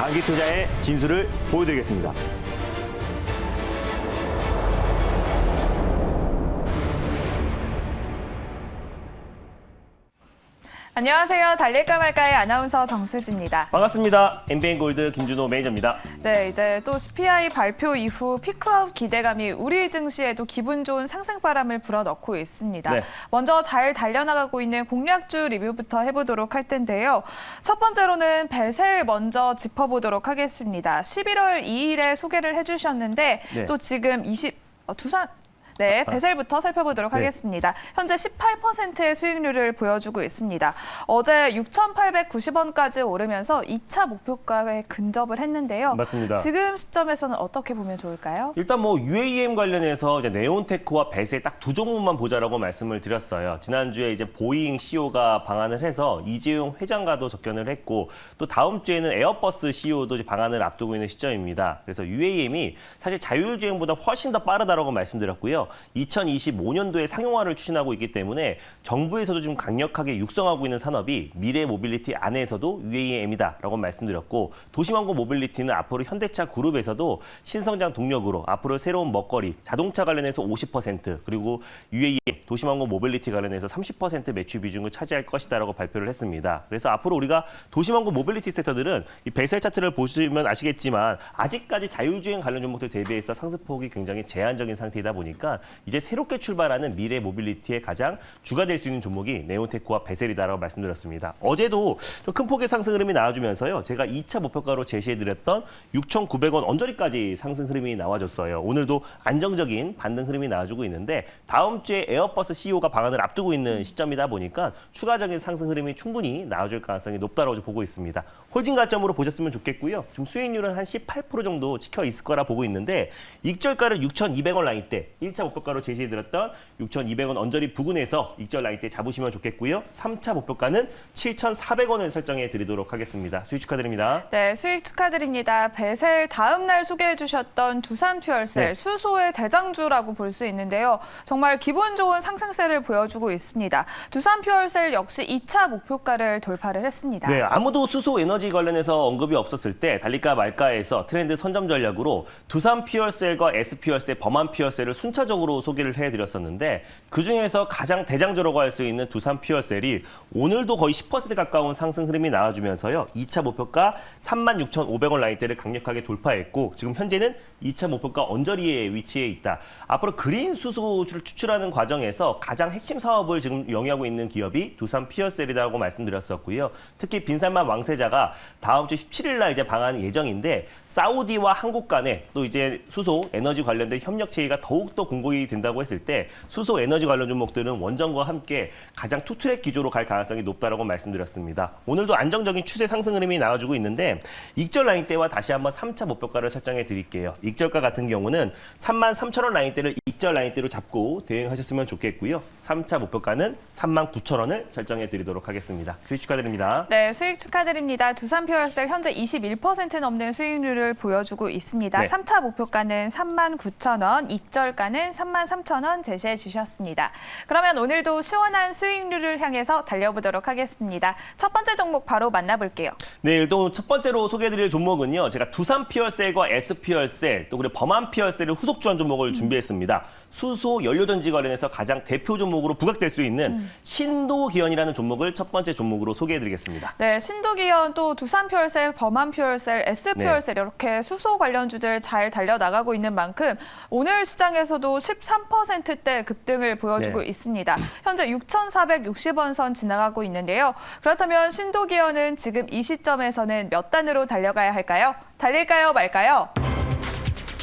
장기 투자의 진수를 보여드리겠습니다. 안녕하세요. 달릴까 말까의 아나운서 정수지입니다. 반갑습니다. MBN골드 김준호 매니저입니다. 네, 이제 또 CPI 발표 이후 피크아웃 기대감이 우리 증시에도 기분 좋은 상승바람을 불어넣고 있습니다. 네. 먼저 잘 달려나가고 있는 공략주 리뷰부터 해보도록 할 텐데요. 첫 번째로는 베셀 먼저 짚어보도록 하겠습니다. 11월 2일에 소개를 해주셨는데 네. 또 지금 네, 베셀부터 살펴보도록 네. 하겠습니다. 현재 18%의 수익률을 보여주고 있습니다. 어제 6,890원까지 오르면서 2차 목표가에 근접을 했는데요. 맞습니다. 지금 시점에서는 어떻게 보면 좋을까요? 일단 뭐 UAM 관련해서 이제 네온테크와 베셀 딱 두 종목만 보자라고 말씀을 드렸어요. 지난주에 이제 보잉 CEO가 방한을 해서 이재용 회장과도 접견을 했고 또 다음 주에는 에어버스 CEO도 이제 방한을 앞두고 있는 시점입니다. 그래서 UAM이 사실 자율주행보다 훨씬 더 빠르다라고 말씀드렸고요. 2025년도에 상용화를 추진하고 있기 때문에 정부에서도 지금 강력하게 육성하고 있는 산업이 미래 모빌리티 안에서도 UAM이다라고 말씀드렸고 도시망고 모빌리티는 앞으로 현대차 그룹에서도 신성장 동력으로 앞으로 새로운 먹거리, 자동차 관련해서 50% 그리고 UAM, 도시망고 모빌리티 관련해서 30% 매출 비중을 차지할 것이다라고 발표를 했습니다. 그래서 앞으로 우리가 도시망고 모빌리티 섹터들은 이 베셀 차트를 보시면 아시겠지만 아직까지 자율주행 관련 종목들 대비해서 상승폭이 굉장히 제한적인 상태이다 보니까 이제 새롭게 출발하는 미래 모빌리티의 가장 주가 될 수 있는 종목이 네온테크와 베셀이다라고 말씀드렸습니다. 어제도 좀 큰 폭의 상승 흐름이 나와주면서요. 제가 2차 목표가로 제시해드렸던 6,900원 언저리까지 상승 흐름이 나와줬어요. 오늘도 안정적인 반등 흐름이 나와주고 있는데 다음 주에 에어버스 CEO가 방한을 앞두고 있는 시점이다 보니까 추가적인 상승 흐름이 충분히 나와줄 가능성이 높다고 보고 있습니다. 홀딩 가점으로 보셨으면 좋겠고요. 지금 수익률은 한 18% 정도 찍혀 있을 거라 보고 있는데 익절가를 6,200원 라인대 1차 목표가로 제시해드렸던 6,200원 언저리 부근에서 익절 라인대 잡으시면 좋겠고요. 3차 목표가는 7,400원을 설정해 드리도록 하겠습니다. 수익 축하드립니다. 네, 수익 축하드립니다. 베셀 다음 날 소개해 주셨던 두산 퓨얼셀 네. 수소의 대장주라고 볼 수 있는데요. 정말 기분 좋은 상승세를 보여주고 있습니다. 두산 퓨얼셀 역시 2차 목표가를 돌파를 했습니다. 네, 아무도 수소 에너지 관련해서 언급이 없었을 때 달릴까 말까에서 트렌드 선점 전략으로 두산 퓨얼셀과 S 퓨얼셀, 범한 퓨얼셀을 순차적으로 소개를 해드렸었는데 그중에서 가장 대장주라고 할 수 있는 두산 퓨얼셀이 오늘도 거의 10% 가까운 상승 흐름이 나와주면서요. 2차 목표가 36,500원 라인대를 강력하게 돌파했고 지금 현재는 2차 목표가 언저리에 위치해 있다. 앞으로 그린 수소를 추출하는 과정에서 가장 핵심 사업을 지금 영위하고 있는 기업이 두산 퓨얼셀이라고 말씀드렸었고요. 특히 빈살만 왕세자가 다음 주 17일 날 이제 방한 예정인데 사우디와 한국 간에 또 이제 수소 에너지 관련된 협력 체계가 더욱더 공고히 된다고 했을 때 수소 에너지 관련 종목들은 원전과 함께 가장 투트랙 기조로 갈 가능성이 높다라고 말씀드렸습니다. 오늘도 안정적인 추세 상승 흐름이 나와주고 있는데 익절 라인대와 다시 한번 3차 목표가를 설정해 드릴게요. 익절가 같은 경우는 33,000원 라인대를 익절 라인대로 잡고 대응하셨으면 좋겠고요. 3차 목표가는 39,000원을 설정해 드리도록 하겠습니다. 수익 축하드립니다. 네, 수익 축하드립니다. 두산 퓨얼셀 현재 21% 넘는 수익률을 보여주고 있습니다. 네. 3차 목표가는 39,000원, 익절가는 33,000원 제시해 주셨습니다. 그러면 오늘도 시원한 수익률을 향해서 달려보도록 하겠습니다. 첫 번째 종목 바로 만나볼게요. 네, 일단 첫 번째로 소개해드릴 종목은요. 제가 두산 퓨얼셀과 S 퓨얼셀, 또 그리고 범한 퓨얼셀을 후속 지원 종목을 준비했습니다. 수소 연료전지 관련해서 가장 대표 종목으로 부각될 수 있는 신도기현이라는 종목을 첫 번째 종목으로 소개해드리겠습니다. 네, 신도기현 또 두산 퓨얼셀, 범한 퓨얼셀, S 퓨얼셀 이렇게 수소 관련주들 잘 달려나가고 있는 만큼 오늘 시장에서도 13%대 급등을 보여주고 네. 있습니다. 현재 6,460원 선 지나가고 있는데요. 그렇다면 신도기현은 지금 이 시점에서는 몇 단으로 달려가야 할까요? 달릴까요, 말까요?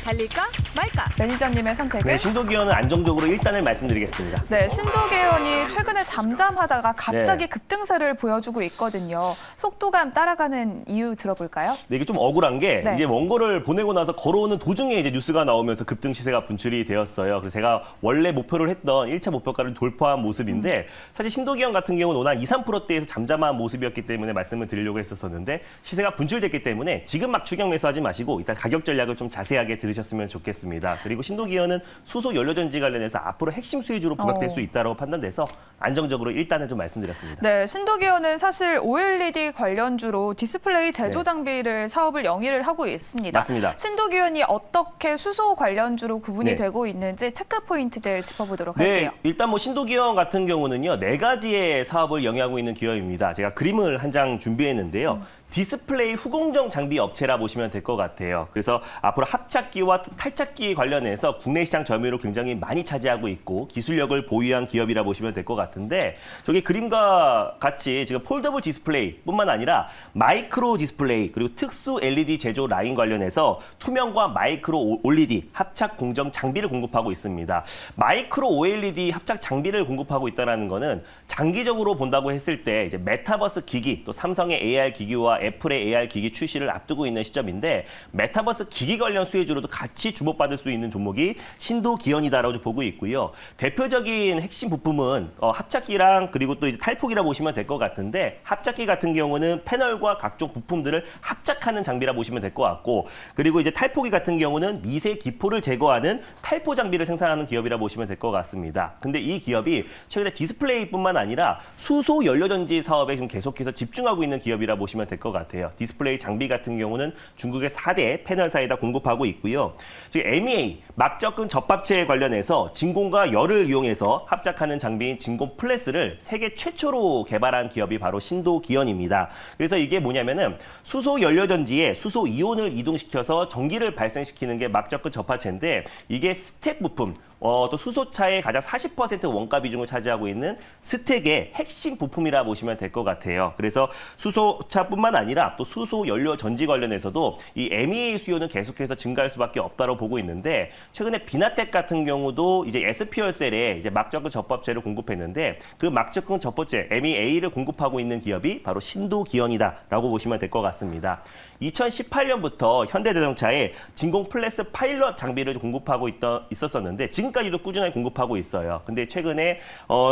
달릴까 말까? 매니저님의 선택은? 네, 신도기현은 안정적으로 1단을 말씀드리겠습니다. 네, 신도기현이 최근에 잠잠하다가 갑자기 급등세를 보여주고 있거든요. 속도감 따라가는 이유 들어볼까요? 네, 이게 좀 억울한 게 네. 이제 원고를 보내고 나서 걸어오는 도중에 이제 뉴스가 나오면서 급등 시세가 분출이 되었어요. 그래서 제가 원래 목표를 했던 1차 목표가를 돌파한 모습인데 사실 신도기현 같은 경우는 오늘 한 2, 3%대에서 잠잠한 모습이었기 때문에 말씀을 드리려고 했었는데 시세가 분출됐기 때문에 지금 막 추격 매수하지 마시고 일단 가격 전략을 좀 자세하게 들으셨으면 좋겠습니다. 있습니다. 그리고 신도기어는 수소 연료전지 관련해서 앞으로 핵심 수혜주로 부각될 수 있다고 판단돼서 안정적으로 일단은 좀 말씀드렸습니다. 네, 신도기어는 사실 OLED 관련주로 디스플레이 제조 장비를 사업을 영위를 하고 있습니다. 맞습니다. 신도기어는 어떻게 수소 관련주로 구분이 네. 되고 있는지 체크 포인트들 짚어보도록 네, 할게요. 일단 뭐 신도기업 같은 경우는요, 4가지의 사업을 영위하고 있는 기업입니다. 제가 그림을 한 장 준비했는데요. 디스플레이 후공정 장비 업체라 보시면 될 것 같아요. 그래서 앞으로 합착기와 탈착기 관련해서 국내 시장 점유율을 굉장히 많이 차지하고 있고 기술력을 보유한 기업이라 보시면 될 것 같은데 저기 그림과 같이 지금 폴더블 디스플레이뿐만 아니라 마이크로 디스플레이 그리고 특수 LED 제조 라인 관련해서 투명과 마이크로 OLED 합착 공정 장비를 공급하고 있습니다. 마이크로 OLED 합착 장비를 공급하고 있다는 거는 장기적으로 본다고 했을 때 이제 메타버스 기기 또 삼성의 AR 기기와 애플의 AR 기기 출시를 앞두고 있는 시점인데 메타버스 기기 관련 수혜주로도 같이 주목받을 수 있는 종목이 신도기원이다라고 보고 있고요. 대표적인 핵심 부품은 합착기랑 그리고 또 이제 탈폭이라 보시면 될 것 같은데 합착기 같은 경우는 패널과 각종 부품들을 합작하는 장비라 보시면 될 것 같고 그리고 이제 탈폭기 같은 경우는 미세 기포를 제거하는 탈포 장비를 생산하는 기업이라 보시면 될 것 같습니다. 근데 이 기업이 최근에 디스플레이뿐만 아니라 수소 연료전지 사업에 지금 계속해서 집중하고 있는 기업이라 보시면 될 것 같아요. 디스플레이 장비 같은 경우는 중국의 4대 패널사에다 공급하고 있고요. 지금 MEA, 막접근 접합체 관련해서 진공과 열을 이용해서 합작하는 장비인 진공 플래스를 세계 최초로 개발한 기업이 바로 신도기원입니다. 그래서 이게 뭐냐면은 수소 연료전지에 수소 이온을 이동시켜서 전기를 발생시키는 게 막접근 접합체인데 이게 스택 부품, 또 수소차의 가장 40% 원가 비중을 차지하고 있는 스택의 핵심 부품이라 보시면 될 것 같아요. 그래서 수소차뿐만 아니라 또 수소 연료 전지 관련해서도 이 MEA 수요는 계속해서 증가할 수밖에 없다고 보고 있는데 최근에 비나텍 같은 경우도 이제 SP열셀에 이제 막접근 접합체를 공급했는데 그 막접근 접합체 MEA를 공급하고 있는 기업이 바로 신도기원이다라고 보시면 될 것 같습니다. 2018년부터 현대자동차에 진공 플래스 파일럿 장비를 공급하고 있었었는데 지금까지도 꾸준하게 공급하고 있어요. 근데 최근에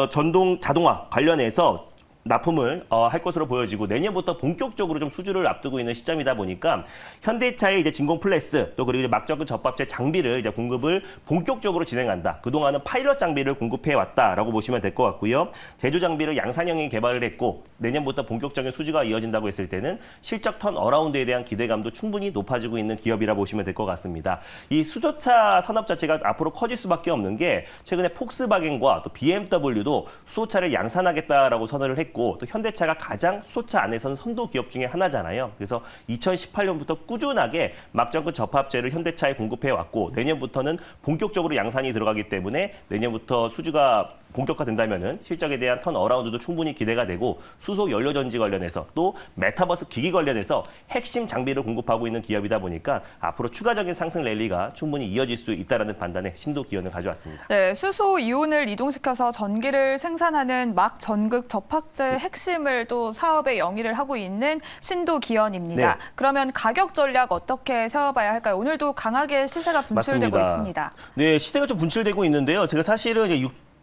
전동 자동화 관련해서 납품을 할 것으로 보여지고 내년부터 본격적으로 좀 수주를 앞두고 있는 시점이다 보니까 현대차의 이제 진공 플래스 또 그리고 이제 막접근 접합체 장비를 이제 공급을 본격적으로 진행한다. 그동안은 파일럿 장비를 공급해 왔다라고 보시면 될 것 같고요. 제조 장비를 양산형이 개발을 했고 내년부터 본격적인 수주가 이어진다고 했을 때는 실적 턴 어라운드에 대한 기대감도 충분히 높아지고 있는 기업이라 보시면 될 것 같습니다. 이 수소차 산업 자체가 앞으로 커질 수밖에 없는 게 최근에 폭스바겐과 또 BMW도 수소차를 양산하겠다라고 선언을 했고 또 현대차가 가장 수소차 안에서는 선도 기업 중에 하나잖아요. 그래서 2018년부터 꾸준하게 막접근 접합체를 현대차에 공급해 왔고 내년부터는 본격적으로 양산이 들어가기 때문에 내년부터 수주가 본격화된다면은 실적에 대한 턴 어라운드도 충분히 기대가 되고 수소 연료전지 관련해서 또 메타버스 기기 관련해서 핵심 장비를 공급하고 있는 기업이다 보니까 앞으로 추가적인 상승 랠리가 충분히 이어질 수 있다라는 판단에 신도기원을 가져왔습니다. 네, 수소 이온을 이동시켜서 전기를 생산하는 막 전극 접합체의 핵심을 또 사업에 영위를 하고 있는 신도기원입니다. 네. 그러면 가격 전략 어떻게 세워봐야 할까요? 오늘도 강하게 시세가 분출되고 맞습니다. 있습니다. 네, 시세가 좀 분출되고 있는데요. 제가 사실은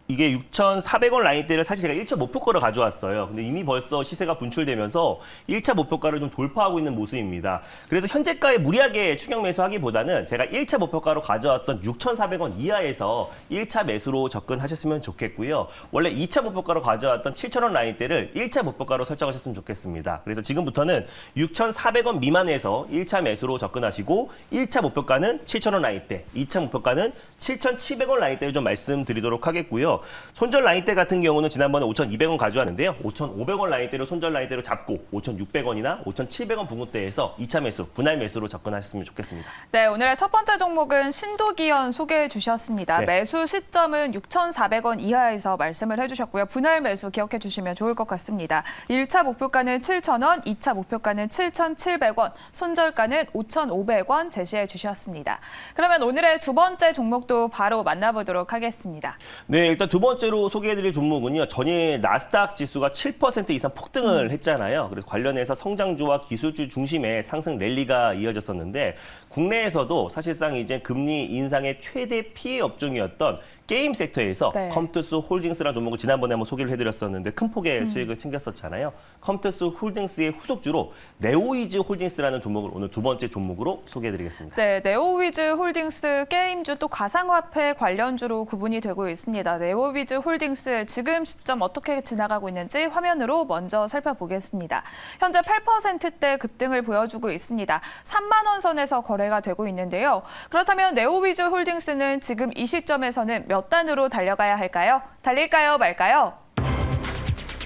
이게 6,400원 라인대를 사실 제가 1차 목표가를 가져왔어요. 근데 이미 벌써 시세가 분출되면서 1차 목표가를 좀 돌파하고 있는 모습입니다. 그래서 현재가에 무리하게 추격 매수하기보다는 제가 1차 목표가로 가져왔던 6,400원 이하에서 1차 매수로 접근하셨으면 좋겠고요. 원래 2차 목표가로 가져왔던 7,000원 라인대를 1차 목표가로 설정하셨으면 좋겠습니다. 그래서 지금부터는 6,400원 미만에서 1차 매수로 접근하시고 1차 목표가는 7,000원 라인대, 2차 목표가는 7,700원 라인대를 좀 말씀드리도록 하겠고요. 손절 라인대 같은 경우는 지난번에 5,200원 가져왔는데요. 5,500원 라인대로 손절 라인대로 잡고 5,600원이나 5,700원 부근대에서 2차 매수, 분할 매수로 접근하셨으면 좋겠습니다. 네, 오늘의 첫 번째 종목은 신도기원 소개해 주셨습니다. 네. 매수 시점은 6,400원 이하에서 말씀을 해주셨고요. 분할 매수 기억해 주시면 좋을 것 같습니다. 1차 목표가는 7,000원, 2차 목표가는 7,700원, 손절가는 5,500원 제시해 주셨습니다. 그러면 오늘의 두 번째 종목도 바로 만나보도록 하겠습니다. 네, 일단 두 번째로 소개해드릴 종목은요. 전일 나스닥 지수가 7% 이상 폭등을 했잖아요. 그래서 관련해서 성장주와 기술주 중심의 상승 랠리가 이어졌었는데 국내에서도 사실상 이제 금리 인상의 최대 피해 업종이었던 게임 섹터에서 네. 컴투스 홀딩스라는 종목을 지난번에 한번 소개를 해드렸었는데 큰 폭의 수익을 챙겼었잖아요. 컴투스 홀딩스의 후속주로 네오이즈 홀딩스라는 종목을 오늘 두 번째 종목으로 소개해드리겠습니다. 네, 네오위즈 홀딩스 게임주 또 가상화폐 관련주로 구분이 되고 있습니다. 네오위즈 홀딩스 지금 시점 어떻게 지나가고 있는지 화면으로 먼저 살펴보겠습니다. 현재 8%대 급등을 보여주고 있습니다. 3만 원 선에서 거래가 되고 있는데요. 그렇다면 네오위즈 홀딩스는 지금 이 시점에서는 몇 단으로 달려가야 할까요? 달릴까요, 말까요?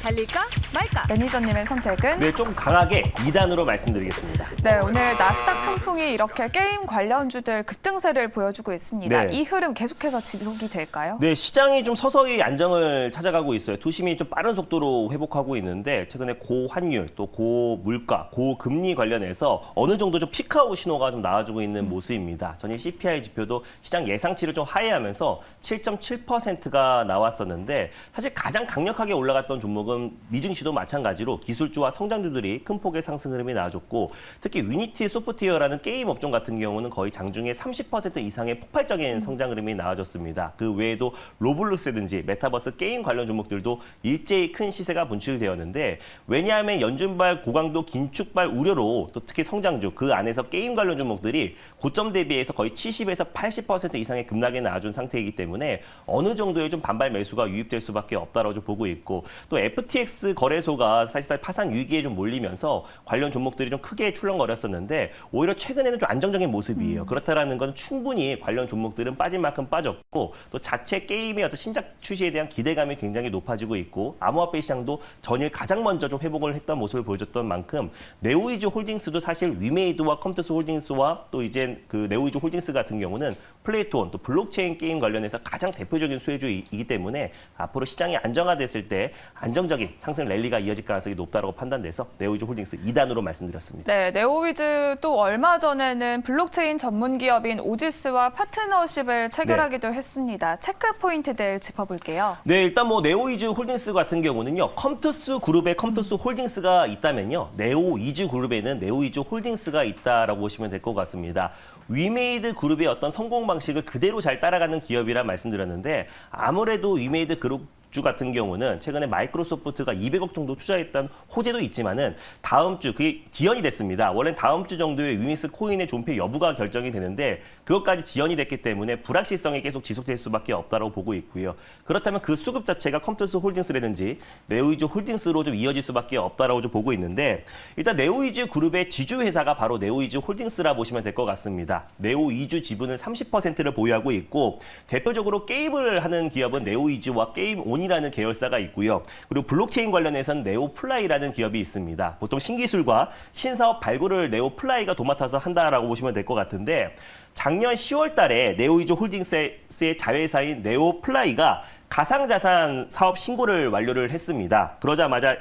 달릴까 말까? 매니저님의 선택은? 네, 좀 강하게 2단으로 말씀드리겠습니다. 네, 오늘 나스닥 훈풍이 이렇게 게임 관련주들 급등세를 보여주고 있습니다. 네. 이 흐름 계속해서 지속이 될까요? 네, 시장이 좀 서서히 안정을 찾아가고 있어요. 투심이 좀 빠른 속도로 회복하고 있는데 최근에 고환율, 또 고물가, 고금리 관련해서 어느 정도 좀 피크아웃 신호가 좀 나와주고 있는 모습입니다. 전일 CPI 지표도 시장 예상치를 좀 하회하면서 7.7%가 나왔었는데 사실 가장 강력하게 올라갔던 종목은 미증시도 마찬가지로 기술주와 성장주들이 큰 폭의 상승 흐름이 나와줬고 특히 유니티 소프트웨어라는 게임 업종 같은 경우는 거의 장중에 30% 이상의 폭발적인 성장 흐름이 나와줬습니다. 그 외에도 로블록스든지 메타버스 게임 관련 종목들도 일제히 큰 시세가 분출되었는데 왜냐하면 연준발 고강도 긴축발 우려로 또 특히 성장주 그 안에서 게임 관련 종목들이 고점 대비해서 거의 70에서 80% 이상의 급락이 나와준 상태이기 때문에 어느 정도의 좀 반발 매수가 유입될 수밖에 없다라고 좀 보고 있고 또 FTX 거래소가 사실상 파산 위기에 좀 몰리면서 관련 종목들이 좀 크게 출렁거렸었는데 오히려 최근에는 좀 안정적인 모습이에요. 그렇다라는 건 충분히 관련 종목들은 빠진 만큼 빠졌고 또 자체 게임의 어떤 신작 출시에 대한 기대감이 굉장히 높아지고 있고 암호화폐 시장도 전일 가장 먼저 좀 회복을 했던 모습을 보여줬던 만큼 네오이즈 홀딩스도 사실 위메이드와 컴투스 홀딩스와 또 이제 그 네오이즈 홀딩스 같은 경우는 플레이톤 또 블록체인 게임 관련해서 가장 대표적인 수혜주이기 때문에 앞으로 시장이 안정화됐을 때 안정적인 상승 랠리가 이어질 가능성이 높다고 판단돼서 네오이즈 홀딩스 2단으로 말씀드렸습니다. 네, 네오위즈 또 얼마 전에는 블록체인 전문 기업인 오지스와 파트너십을 체결하기도 했습니다. 체크 포인트들 짚어볼게요. 네, 일단 뭐 네오이즈 홀딩스 같은 경우는요. 컴투스 그룹에 컴투스 홀딩스가 있다면요. 네오이즈 그룹에는 네오이즈 홀딩스가 있다라고 보시면 될 것 같습니다. 위메이드 그룹의 어떤 성공 방식을 그대로 잘 따라가는 기업이라 말씀드렸는데 아무래도 위메이드 그룹 주 같은 경우는 최근에 마이크로소프트가 200억 정도 투자했던 호재도 있지만은 다음 주 그게 지연이 됐습니다. 원래 다음 주 정도에 위믹스 코인의 존폐 여부가 결정이 되는데 그것까지 지연이 됐기 때문에 불확실성이 계속 지속될 수밖에 없다고 보고 있고요. 그렇다면 그 수급 자체가 컴투스 홀딩스라든지 네오이즈 홀딩스로 좀 이어질 수밖에 없다고 좀 보고 있는데 일단 네오이즈 그룹의 지주 회사가 바로 네오이즈 홀딩스라 보시면 될 것 같습니다. 네오이즈 지분을 30%를 보유하고 있고 대표적으로 게임을 하는 기업은 네오이즈와 게임온이라는 계열사가 있고요. 그리고 블록체인 관련해서는 네오플라이라는 기업이 있습니다. 보통 신기술과 신사업 발굴을 네오플라이가 도맡아서 한다라고 보시면 될 것 같은데 작년 10월 달에 네오이즈 홀딩스의 자회사인 네오플라이가 가상자산 사업 신고를 완료를 했습니다. 그러자마자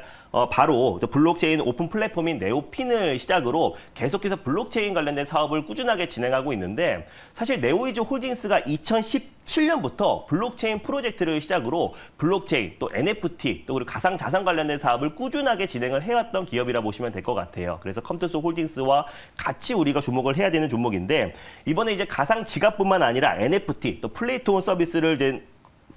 바로 블록체인 오픈 플랫폼인 네오핀을 시작으로 계속해서 블록체인 관련된 사업을 꾸준하게 진행하고 있는데 사실 네오이즈 홀딩스가 2017년부터 블록체인 프로젝트를 시작으로 블록체인 또 NFT 또 그리고 가상자산 관련된 사업을 꾸준하게 진행을 해왔던 기업이라 보시면 될 것 같아요. 그래서 컴투스 홀딩스와 같이 우리가 주목을 해야 되는 종목인데 이번에 이제 가상 지갑뿐만 아니라 NFT 또 플레이톤 서비스를 이제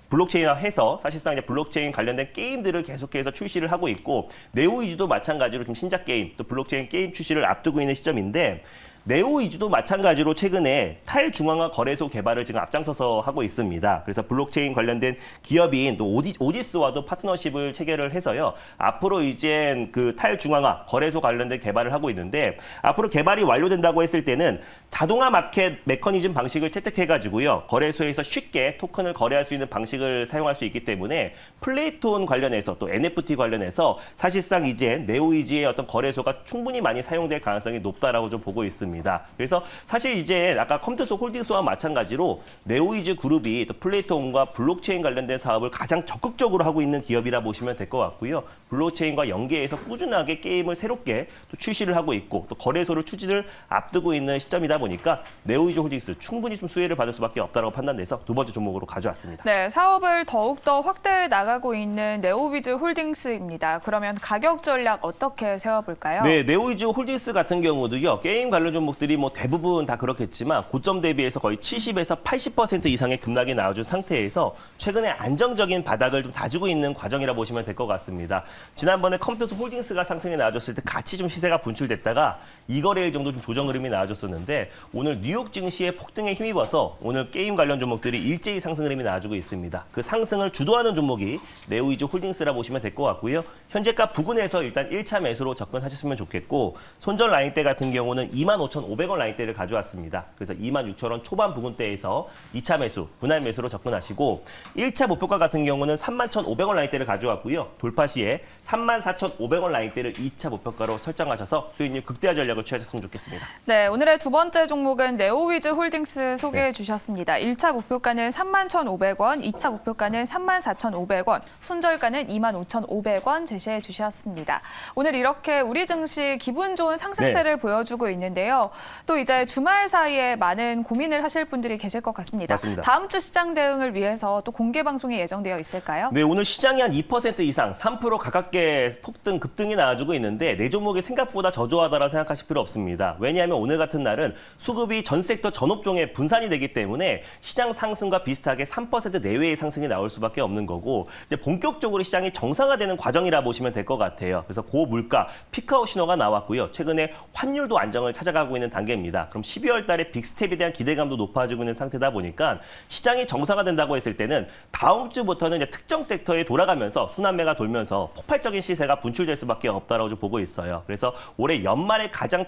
블록체인화해서 사실상 이제 블록체인 관련된 게임들을 계속해서 출시를 하고 있고 네오이즈도 마찬가지로 지금 신작 게임 또 블록체인 게임 출시를 앞두고 있는 시점인데 네오이즈도 마찬가지로 최근에 탈중앙화 거래소 개발을 지금 앞장서서 하고 있습니다. 그래서 블록체인 관련된 기업인 또 오지스와도 파트너십을 체결을 해서요. 앞으로 이제 그 탈중앙화 거래소 관련된 개발을 하고 있는데 앞으로 개발이 완료된다고 했을 때는 자동화 마켓 메커니즘 방식을 채택해가지고요. 거래소에서 쉽게 토큰을 거래할 수 있는 방식을 사용할 수 있기 때문에 플레이톤 관련해서 또 NFT 관련해서 사실상 이제 네오이즈의 어떤 거래소가 충분히 많이 사용될 가능성이 높다라고 좀 보고 있습니다. 그래서 사실 이제 아까 컴투스 홀딩스와 마찬가지로 네오이즈 그룹이 또 플레이톤과 블록체인 관련된 사업을 가장 적극적으로 하고 있는 기업이라 보시면 될 것 같고요. 블록체인과 연계해서 꾸준하게 게임을 새롭게 또 출시를 하고 있고 또 거래소를 추진을 앞두고 있는 시점이다 보니까 네오이즈 홀딩스 충분히 좀 수혜를 받을 수밖에 없다고 판단돼서 두 번째 종목으로 가져왔습니다. 네, 사업을 더욱더 확대해 나가고 있는 네오위즈 홀딩스입니다. 그러면 가격 전략 어떻게 세워볼까요? 네, 네오이즈 홀딩스 같은 경우도요. 게임 관련 종목 종목들이 뭐 대부분 다 그렇겠지만 고점 대비해서 거의 70에서 80% 이상의 급락이 나와준 상태에서 최근에 안정적인 바닥을 좀 다지고 있는 과정이라 보시면 될 것 같습니다. 지난번에 컴퓨터스 홀딩스가 상승에 나와줬을 때 같이 좀 시세가 분출됐다가 2거래일 정도 좀 조정 흐름이 나와줬었는데 오늘 뉴욕 증시의 폭등에 힘입어서 오늘 게임 관련 종목들이 일제히 상승 흐름이 나와주고 있습니다. 그 상승을 주도하는 종목이 네오위즈 홀딩스라 보시면 될 것 같고요. 현재가 부근에서 일단 1차 매수로 접근하셨으면 좋겠고 손절 라인대 같은 경우는 25,500원 라인대를 가져왔습니다. 그래서 26,000원 초반 부근대에서 2차 매수, 분할 매수로 접근하시고 1차 목표가 같은 경우는 31,500원 라인대를 가져왔고요. 돌파 시에 34,500원 라인대를 2차 목표가로 설정하셔서 수익률 극대화 전략을 취하셨으면 좋겠습니다. 네, 오늘의 두 번째 종목은 네오위즈 홀딩스 소개해 주셨습니다. 1차 목표가는 31,500원, 2차 목표가는 34,500원, 손절가는 25,500원 제시해 주셨습니다. 오늘 이렇게 우리 증시 기분 좋은 상승세를 보여주고 있는데요. 또 이제 주말 사이에 많은 고민을 하실 분들이 계실 것 같습니다. 맞습니다. 다음 주 시장 대응을 위해서 또 공개 방송이 예정되어 있을까요? 네, 오늘 시장이 한 2% 이상, 3% 가깝게 폭등, 급등이 나와주고 있는데 내 종목이 생각보다 저조하다라 생각하실 필요 없습니다. 왜냐하면 오늘 같은 날은 수급이 전 섹터 전 업종에 분산이 되기 때문에 시장 상승과 비슷하게 3% 내외의 상승이 나올 수밖에 없는 거고 이제 본격적으로 시장이 정상화되는 과정이라 보시면 될 것 같아요. 그래서 고물가, 피크아웃 신호가 나왔고요. 최근에 환율도 안정을 찾아가고 있는 단계입니다. 그럼 12월 달에 빅스텝에 대한 기대감도 높아지고 있는 상태다 보니까 시장이 정상화된다고 했을 때는 다음 주부터는 이제 특정 섹터에 돌아가면서 순환매가 돌면서 폭발적인 시세가 분출될 수밖에 없다라고 좀 보고 있어요. 그래서 올해 연말에 가장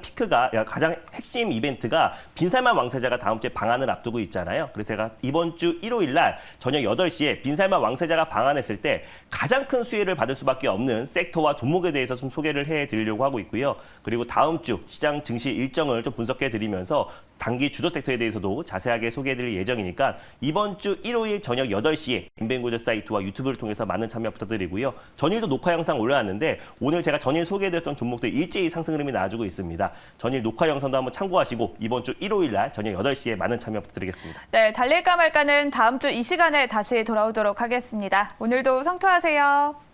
핵심 이벤트가 빈살만 왕세자가 다음 주에 방한을 앞두고 있잖아요. 그래서 제가 이번 주 일요일 날 저녁 8시에 빈살만 왕세자가 방한했을 때 가장 큰 수혜를 받을 수밖에 없는 섹터와 종목에 대해서 좀 소개를 해드리려고 하고 있고요. 그리고 다음 주 시장 증시 일정을 좀 분석해드리면서 단기 주도 섹터에 대해서도 자세하게 소개해드릴 예정이니까 이번 주 일요일 저녁 8시에 인벤고드 사이트와 유튜브를 통해서 많은 참여 부탁드리고요. 전일도 녹화 영상 올려놨는데 오늘 제가 전일 소개해드렸던 종목들 일제히 상승 흐름이 나와주고 있습니다. 전일 녹화 영상도 한번 참고하시고 이번 주 일요일 날 저녁 8시에 많은 참여 부탁드리겠습니다. 네, 달릴까 말까는 다음 주 이 시간에 다시 돌아오도록 하겠습니다. 오늘도 성투하세요.